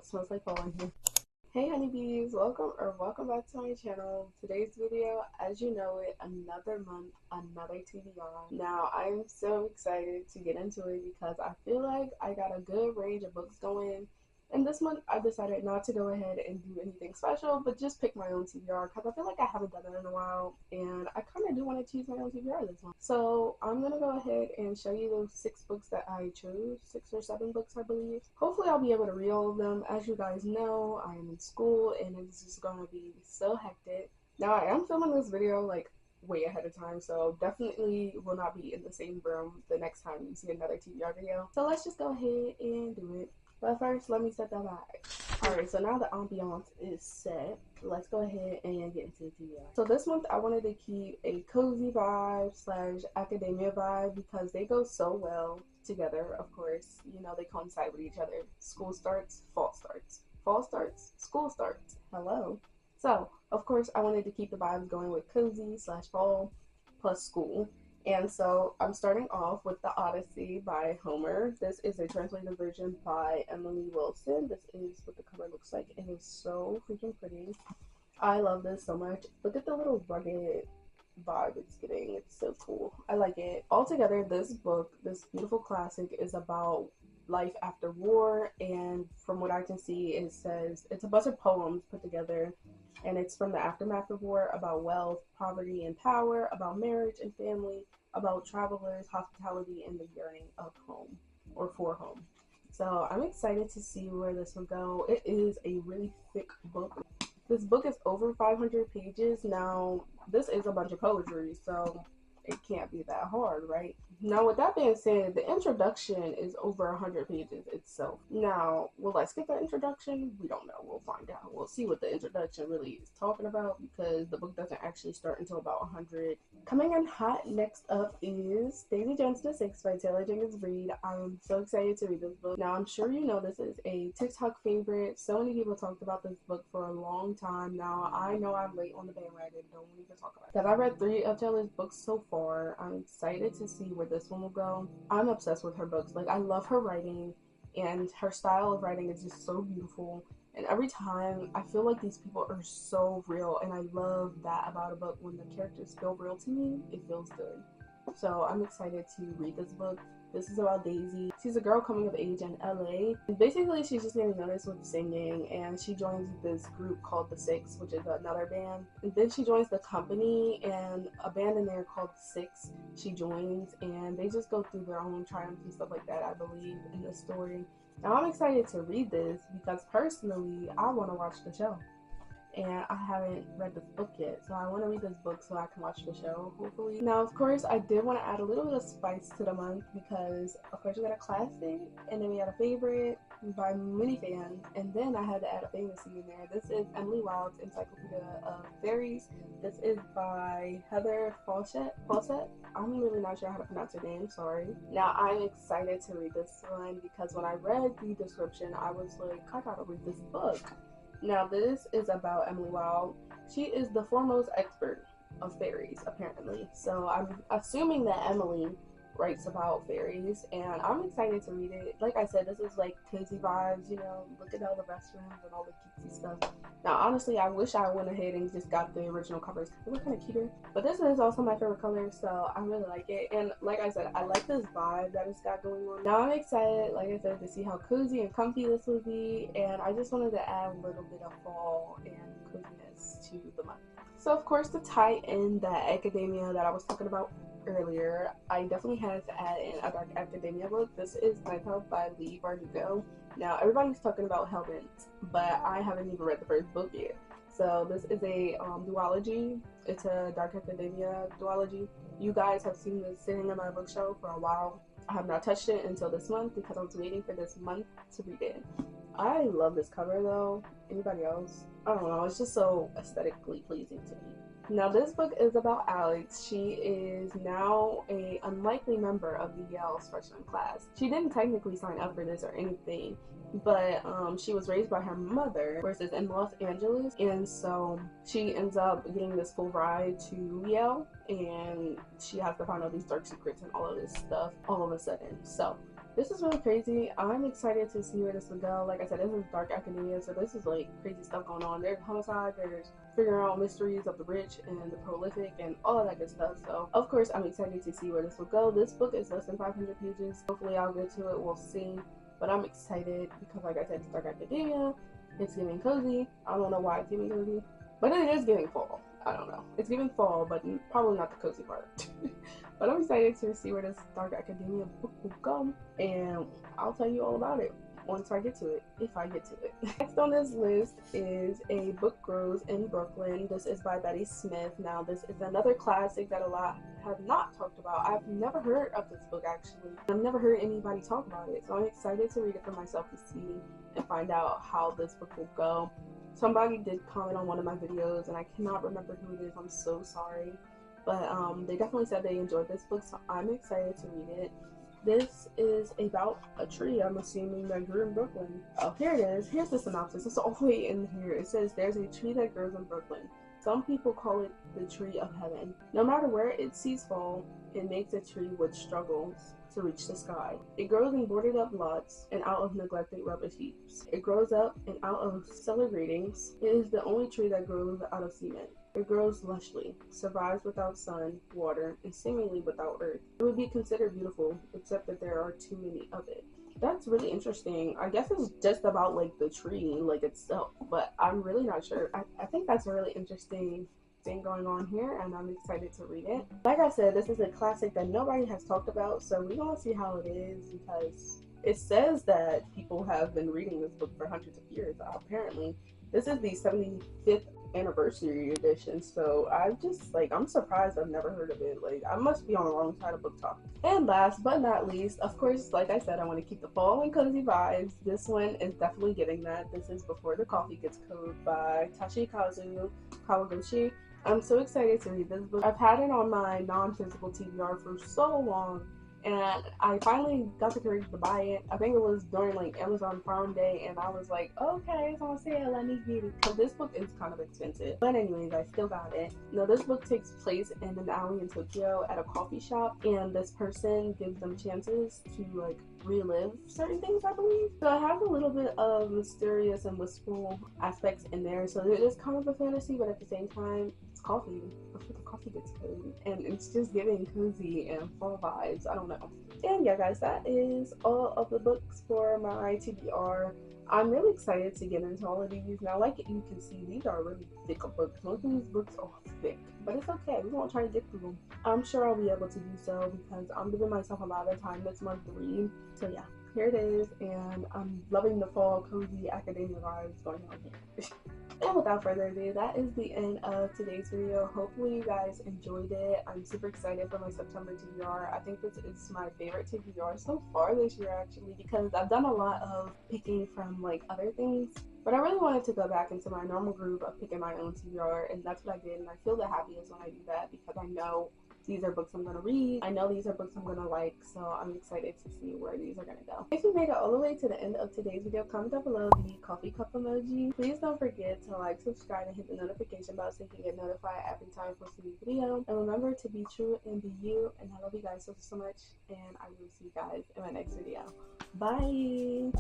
smells like fall in here. Hey honeybees, welcome back to my channel. Today's video, as you know it, another month, another TBR. Now I'm so excited to get into it because I feel like I got a good range of books going. And this month I decided not to go ahead and do anything special, but just pick my own TBR because I feel like I haven't done it in a while and I kind of do want to choose my own TBR this month. So I'm going to go ahead and show you those 6 books that I chose, 6 or 7 books I believe. Hopefully I'll be able to read all of them. As you guys know, I am in school and it's just going to be so hectic. Now I am filming this video like way ahead of time, so definitely will not be in the same room the next time you see another TBR video. So let's just go ahead and do it. But first, let me set that vibe. Alright, so now the ambiance is set. Let's go ahead and get into the TBR. So this month, I wanted to keep a cozy vibe / academia vibe because they go so well together, of course. You know, they coincide with each other. School starts, fall starts. Fall starts, school starts. Hello. So, of course, I wanted to keep the vibes going with cozy / fall plus school. And so I'm starting off with the Odyssey by Homer. This is a translated version by Emily Wilson. This is what the cover looks like. It is so freaking pretty. I love this so much. Look at the little rugged vibe it's getting. It's so cool. I like it. Altogether, this book, this beautiful classic, is about life after war, and from what I can see, it says it's a bunch of poems put together, and it's from the aftermath of war, about wealth, poverty, and power, about marriage and family, about travelers, hospitality, and the yearning of home or for home. So I'm excited to see where this will go. It is a really thick book. This book is over 500 pages. Now, this is a bunch of poetry, so it can't be that hard, right? Now, with that being said, the introduction is over 100 pages itself. Now, will I skip that introduction? We don't know. We'll find out. We'll see what the introduction really is talking about because the book doesn't actually start until about 100. Coming in hot next up is Daisy Jones the Six by Taylor Jenkins Reid. I'm so excited to read this book. Now, I'm sure you know this is a TikTok favorite. So many people talked about this book for a long time. Now, I know I'm late on the bandwagon. Don't even talk about it. Because I read 3 of Taylor's books so far. I'm excited to see where this one will go. I'm obsessed with her books. Like, I love her writing, and her style of writing is just so beautiful. And every time, I feel like these people are so real, and I love that about a book. When the characters feel real to me, it feels good. So I'm excited to read this book. This is about Daisy. She's a girl coming of age in LA. And basically, she's just getting noticed with singing, and she joins this group called The Six, which is another band. And then she joins the company, and a band in there called The Six she joins, and they just go through their own triumphs and stuff like that, I believe, in the story. Now, I'm excited to read this because personally, I want to watch the show. And I haven't read this book yet, so I want to read this book so I can watch the show, hopefully. Now, of course, I did want to add a little bit of spice to the month because, of course, we got a classic, and then we had a favorite by many fans, and then I had to add a fantasy in there. This is Emily Wilde's Encyclopedia of Faeries. This is by Heather Fawcett. I'm really not sure how to pronounce her name, sorry. Now, I'm excited to read this one because when I read the description, I was like, I gotta read this book. Now, this is about Emily Wilde. She is the foremost expert of fairies, apparently. So I'm assuming that Emily writes about fairies, and I'm excited to read it. Like I said, this is like cozy vibes, you know, look at all the restrooms and all the cutesy stuff. Now, honestly, I wish I went ahead and just got the original covers. They look kind of cuter. But this is also my favorite color, so I really like it. And like I said, I like this vibe that it's got going on. Now I'm excited, like I said, to see how cozy and comfy this will be. And I just wanted to add a little bit of fall and coziness to the month. So, of course, to tie in that academia that I was talking about earlier, I definitely had to add in a dark academia book. This is ᴄʟɪᴜධ by Leigh Bardugo. Now, everybody's talking about Hellbent, but I haven't even read the first book yet. So this is a duology. It's a dark academia duology. You guys have seen this sitting on my bookshelf for a while. I have not touched it until this month because I was waiting for this month to read it. I love this cover though. Anybody else? I don't know. It's just so aesthetically pleasing to me. Now, this book is about Alex. She is now an unlikely member of the Yale's freshman class. She didn't technically sign up for this or anything, but she was raised by her mother versus in Los Angeles, and so she ends up getting this full ride to Yale, and she has to find all these dark secrets and all of this stuff all of a sudden. So This is really crazy. I'm excited to see where this will go. Like I said, this is dark academia, so this is like crazy stuff going on. There's homicide, there's figuring out mysteries of the rich and the prolific and all of that good stuff. So of course I'm excited to see where this will go. This book is less than 500 pages. Hopefully I'll get to it, we'll see. But I'm excited because, like I said, it's dark academia, it's giving cozy. I don't know why it's giving cozy, but it is giving fall. I don't know, it's giving fall, but probably not the cozy part. But I'm excited to see where this dark academia book will go, and I'll tell you all about it once I get to it, if I get to it. Next on this list is A Book Grows in Brooklyn. This is by Betty Smith. Now this is another classic that a lot have not talked about. I've never heard of this book actually. I've never heard anybody talk about it, so I'm excited to read it for myself to see and find out how this book will go. Somebody did comment on one of my videos and I cannot remember who it is, I'm so sorry. But they definitely said they enjoyed this book, so I'm excited to read it. This is about a tree, I'm assuming, that grew in Brooklyn. Oh, here it is. Here's the synopsis. It's all the way in here. It says, there's a tree that grows in Brooklyn. Some people call it the tree of heaven. No matter where it sees fall, it makes a tree which struggles to reach the sky. It grows in boarded up lots and out of neglected rubbish heaps. It grows up and out of cellar gratings. It is the only tree that grows out of cement. It grows lushly, survives without sun, water, and seemingly without earth. It would be considered beautiful, except that there are too many of it. That's really interesting. I guess it's just about like the tree, like itself, but I'm really not sure. I think that's a really interesting thing going on here, and I'm excited to read it. Like I said, this is a classic that nobody has talked about, so we're gonna see how it is, because it says that people have been reading this book for hundreds of years. Apparently, this is the 75th anniversary edition, so I'm surprised I've never heard of it. Like, I must be on the wrong side of book talk. And last but not least, of course, like I said, I want to keep the fall and cozy vibes. This one is definitely getting that. This is Before the Coffee Gets Cold by Toshikazu Kawaguchi. I'm so excited to read this book. I've had it on my non-physical TBR for so long, and I finally got the courage to buy it. I think it was during like Amazon Prime Day, and I was like, okay, it's on sale, I need to get it. So this book is kind of expensive, but anyways, I still got it. Now this book takes place in an alley in Tokyo at a coffee shop, and this person gives them chances to like relive certain things, I believe. So it has a little bit of mysterious and wistful aspects in there, so it is kind of a fantasy, but at the same time, it's coffee. Before the coffee gets cold, and it's just giving cozy and fall vibes. I don't know. And yeah, guys, that is all of the books for my TBR. I'm really excited to get into all of these. Now, like you can see, these are really thick books. Most of these books are thick, but it's okay. We're gonna try to get through them. I'm sure I'll be able to do so because I'm giving myself a lot of time this month to read. So yeah, here it is, and I'm loving the fall cozy academia vibes going on here. And without further ado, that is the end of today's video. Hopefully you guys enjoyed it. I'm super excited for my September TBR. I think this is my favorite TBR so far this year, actually, because I've done a lot of picking from like other things, but I really wanted to go back into my normal groove of picking my own TBR, and that's what I did, and I feel the happiest when I do that because I know these are books I'm going to read. I know these are books I'm going to like, so I'm excited to see where these are going to go. If you made it all the way to the end of today's video, comment down below the coffee cup emoji. Please don't forget to like, subscribe, and hit the notification bell so you can get notified every time I post a new video. And remember to be true and be you, and I love you guys so much, and I will see you guys in my next video. Bye!